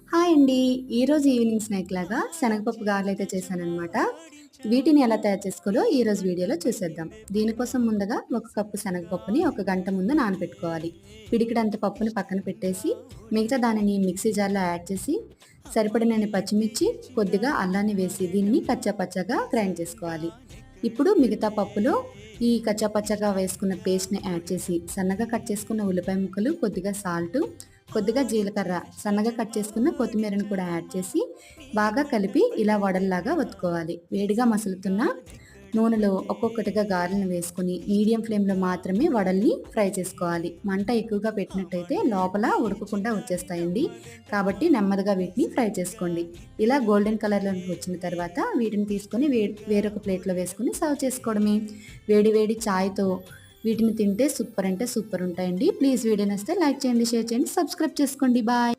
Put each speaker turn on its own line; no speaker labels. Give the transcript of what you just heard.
Hi అండి. ఈరోజు evening snack లాగా శనగపప్పు గారెలైతే చేశాననమాట. వీటిని ఎలా తయారు చేసుకోవాలో ఈరోజు వీడియోలో చూసేద్దాం. దీనికోసం ముందుగా ఒక కప్పు శనగపప్పుని ఒక గంట ముందు నానబెట్టుకోవాలి. పిడికెడంత పప్పుని పక్కన పెట్టేసి, మిగతా దానిని మిక్సీ జార్‌లో యాడ్ చేసి, సరిపడినన్ని పచ్చిమిర్చి, కొద్దిగా అల్లాన్ని వేసి దీనిని కచ్చా పచ్చాగా గ్రైండ్ చేసుకోవాలి. ఇప్పుడు మిగతా పప్పులో ఈ కచ్చా పచ్చాగా వేసుకున్న పేస్ట్‌ని యాడ్ చేసి, సన్నగా కట్ చేసుకున్న ఉల్లిపాయ ముక్కలు, కొద్దిగా సాల్టు, కొద్దిగా జీలకర్ర, సన్నగా కట్ చేసుకున్న కొత్తిమీరను కూడా యాడ్ చేసి బాగా కలిపి ఇలా వడల్లాగా ఒత్తుకోవాలి. వేడిగా మసులుతున్న నూనెలో ఒక్కొక్కటిగా గారెలను వేసుకొని మీడియం ఫ్లేమ్‌లో మాత్రమే వడల్ని ఫ్రై చేసుకోవాలి. మంట ఎక్కువగా పెట్టినట్టయితే లోపల ఉడకకుండా వచ్చేస్తాయండి. కాబట్టి నెమ్మదిగా వీటిని ఫ్రై చేసుకోండి. ఇలా గోల్డెన్ కలర్‌లోకి వచ్చిన తర్వాత వీటిని తీసుకొని వేరొక ప్లేట్‌లో వేసుకొని సర్వ్ చేసుకోవడమే. వేడి వేడి చాయ్‌తో వీటిని తింటే సూపర్ అంటే సూపర్ ఉంటాయండి. ప్లీజ్ వీడియో నచ్చితే లైక్ చేయండి, షేర్ చేయండి, సబ్స్క్రైబ్ చేసుకోండి. బాయ్.